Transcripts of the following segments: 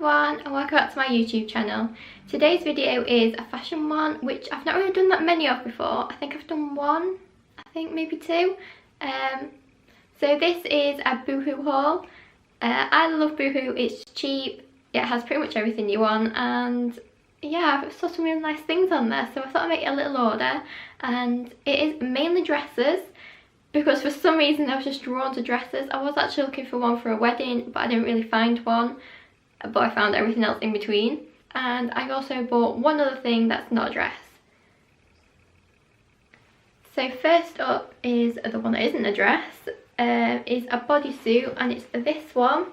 everyone and welcome back to my YouTube channel. Today's video is a fashion one which I've not really done that many of before. I think I've done one, I think maybe two. So this is a Boohoo haul. I love Boohoo, it's cheap, it has pretty much everything you want, and yeah, I've saw some really nice things on there, so I thought I'd make a little order. And it is mainly dresses, because for some reason I was just drawn to dresses. I was actually looking for one for a wedding, but I didn't really find one, but I found everything else in between. And I also bought one other thing that's not a dress. So first up is the one that isn't a dress, is a bodysuit, and it's this one,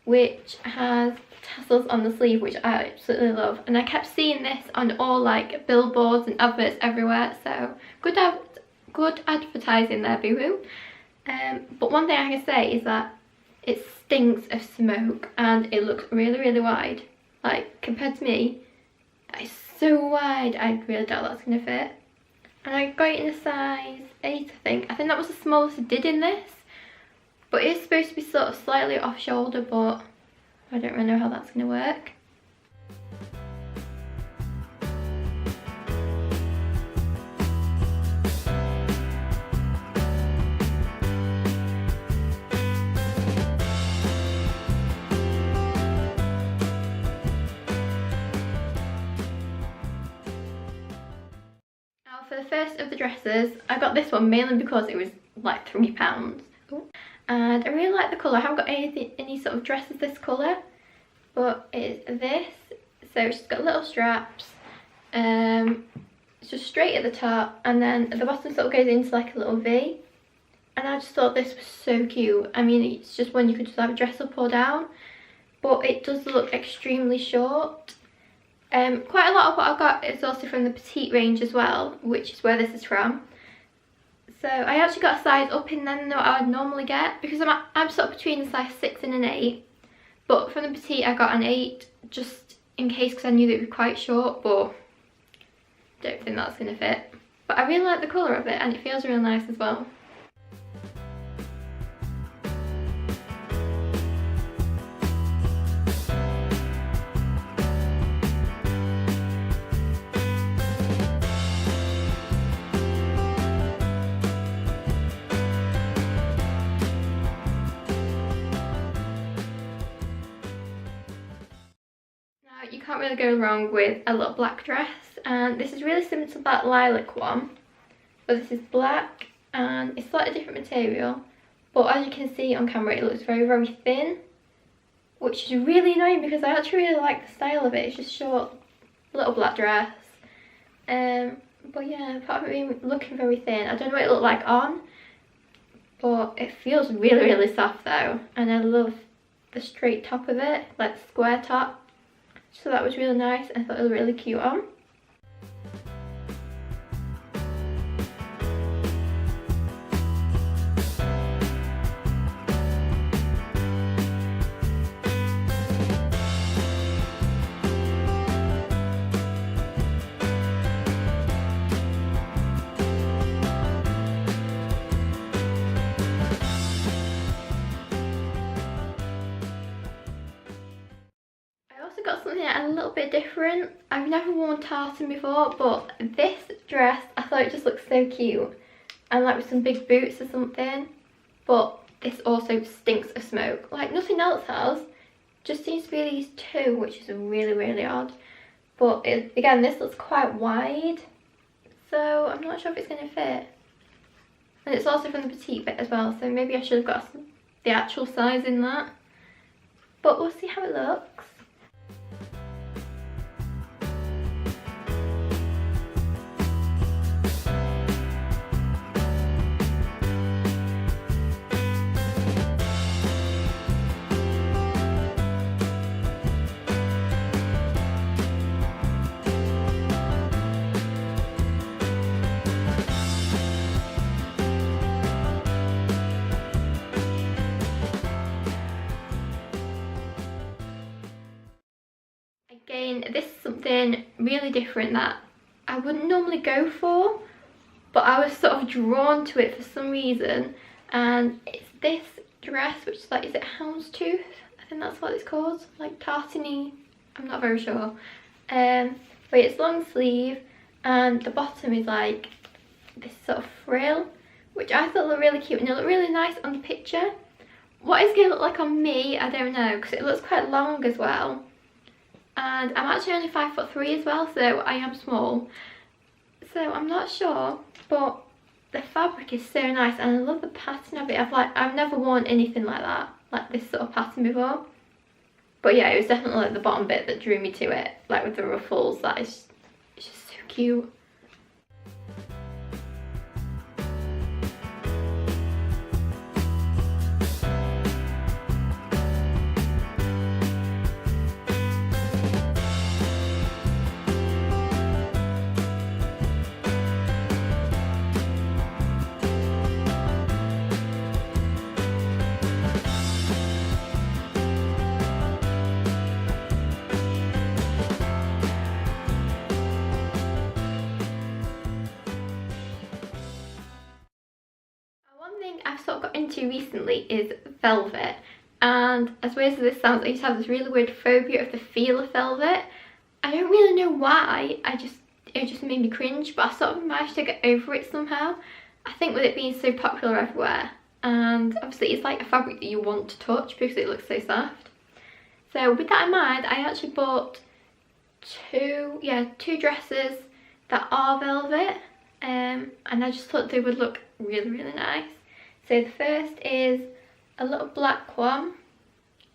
which has tassels on the sleeve, which I absolutely love. And I kept seeing this on all like billboards and adverts everywhere, so good advertising there, Boohoo. But one thing I can say is that it stinks of smoke and it looks really wide. Like, compared to me, it's so wide, I really doubt that's going to fit. And I got it in a size 8, I think. I think that was the smallest I did in this. But it is supposed to be sort of slightly off shoulder, but I don't really know how that's going to work. For the first of the dresses, I got this one mainly because it was like £3. And I really like the colour. I haven't got any sort of dresses this colour, but it's this. So it's just got little straps. It's just straight at the top, and then the bottom sort of goes into like a little V. And I just thought this was so cute. I mean, it's just one you could just have a dress up or down, but it does look extremely short. Quite a lot of what I got is also from the petite range as well, which is where this is from. So I actually got a size up in then than what I would normally get, because I'm sort of between a size 6 and an 8. But from the petite I got an 8 just in case, because I knew that it would be quite short, but don't think that's going to fit. But I really like the colour of it and it feels real nice as well. You can't really go wrong with a little black dress, and this is really similar to that lilac one, but this is black and it's slightly different material, but as you can see on camera it looks very thin, which is really annoying because I actually really like the style of it. It's just short little black dress, but yeah, apart from it looking very thin, I don't know what it looked like on, but it feels really soft though, and I love the straight top of it, like the square top. So that was really nice. I thought it was really cute on. Got something a little bit different. I've never worn tartan before, but this dress, I thought it just looked so cute, and like with some big boots or something. But this also stinks of smoke, like nothing else has. Just seems to be these two, which is really odd. But again, this looks quite wide, so I'm not sure if it's going to fit. And it's also from the petite bit as well, so maybe I should have got the actual size in that. But we'll see how it looks. Again, this is something really different that I wouldn't normally go for, but I was sort of drawn to it for some reason, and it's this dress, which is like, is it houndstooth? I think that's what it's called, like tartany, I'm not very sure. But it's long sleeve, and the bottom is like this sort of frill, which I thought looked really cute, and it looked really nice on the picture. What it's going to look like on me, I don't know, because it looks quite long as well. And I'm actually only 5'3" as well, so I am small. So I'm not sure, but the fabric is so nice, and I love the pattern of it. I've never worn anything like that, like this sort of pattern before. But yeah, it was definitely like the bottom bit that drew me to it, like with the ruffles. It's just so cute. I've sort of got into recently is velvet, and as weird as this sounds, I used to have this really weird phobia of the feel of velvet. I don't really know why, it just made me cringe, but I sort of managed to get over it somehow. I think with it being so popular everywhere, and obviously it's like a fabric that you want to touch because it looks so soft. So with that in mind, I actually bought two dresses that are velvet, and I just thought they would look really, really nice. So the first is a little black one.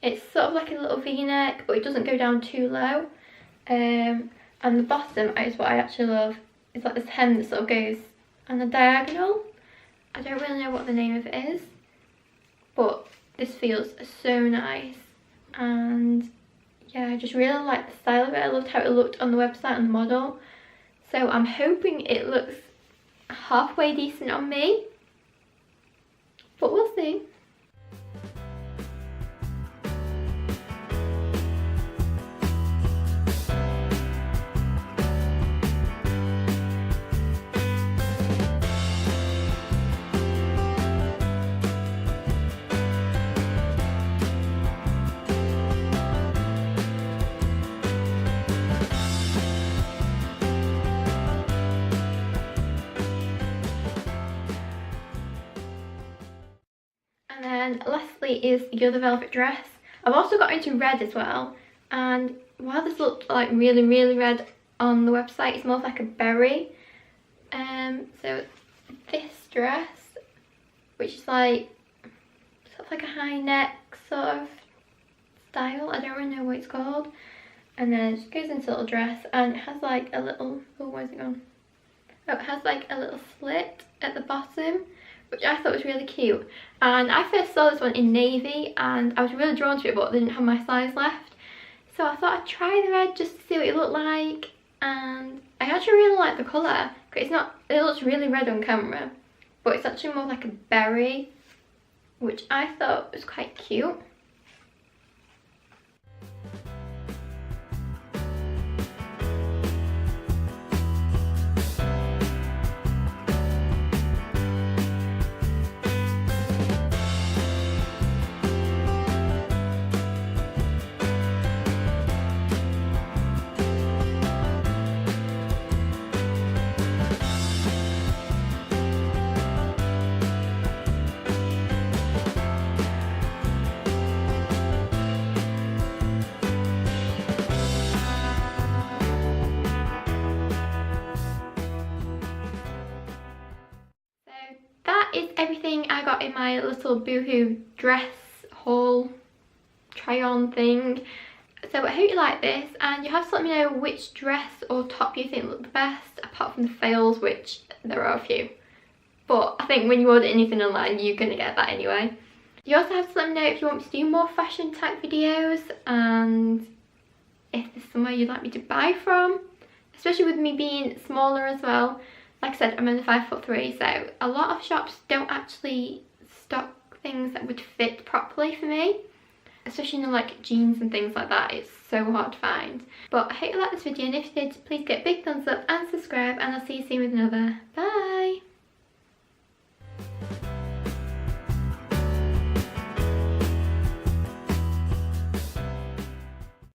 It's sort of like a little v-neck, but it doesn't go down too low. And the bottom is what I actually love. It's like this hem that sort of goes on the diagonal. I don't really know what the name of it is, but this feels so nice. And yeah, I just really like the style of it. I loved how it looked on the website on the model. So I'm hoping it looks halfway decent on me, but we'll see. And lastly is the other velvet dress. I've also got into red as well, and while this looked like really, really red on the website, it's more like a berry. So this dress, which is like sort of like a high neck sort of style, I don't really know what it's called, and then it just goes into a little dress, and it has like a little, oh, where's it gone? Oh, it has like a little slit at the bottom, which I thought was really cute. And I first saw this one in navy, and I was really drawn to it, but they didn't have my size left. So I thought I'd try the red just to see what it looked like, and I actually really like the colour. It's not, it looks really red on camera, but it's actually more like a berry, which I thought was quite cute. Is everything I got in my little Boohoo dress haul try on thing. So I hope you like this, and you have to let me know which dress or top you think looked the best, apart from the fails, which there are a few. But I think when you order anything online, you're going to get that anyway. You also have to let me know if you want me to do more fashion type videos, and if there's somewhere you'd like me to buy from, especially with me being smaller as well. Like I said, I'm only 5'3", so a lot of shops don't actually stock things that would fit properly for me. Especially, you know, like jeans and things like that. It's so hard to find. But I hope you liked this video, and if you did, please get a big thumbs up and subscribe, and I'll see you soon with another. Bye!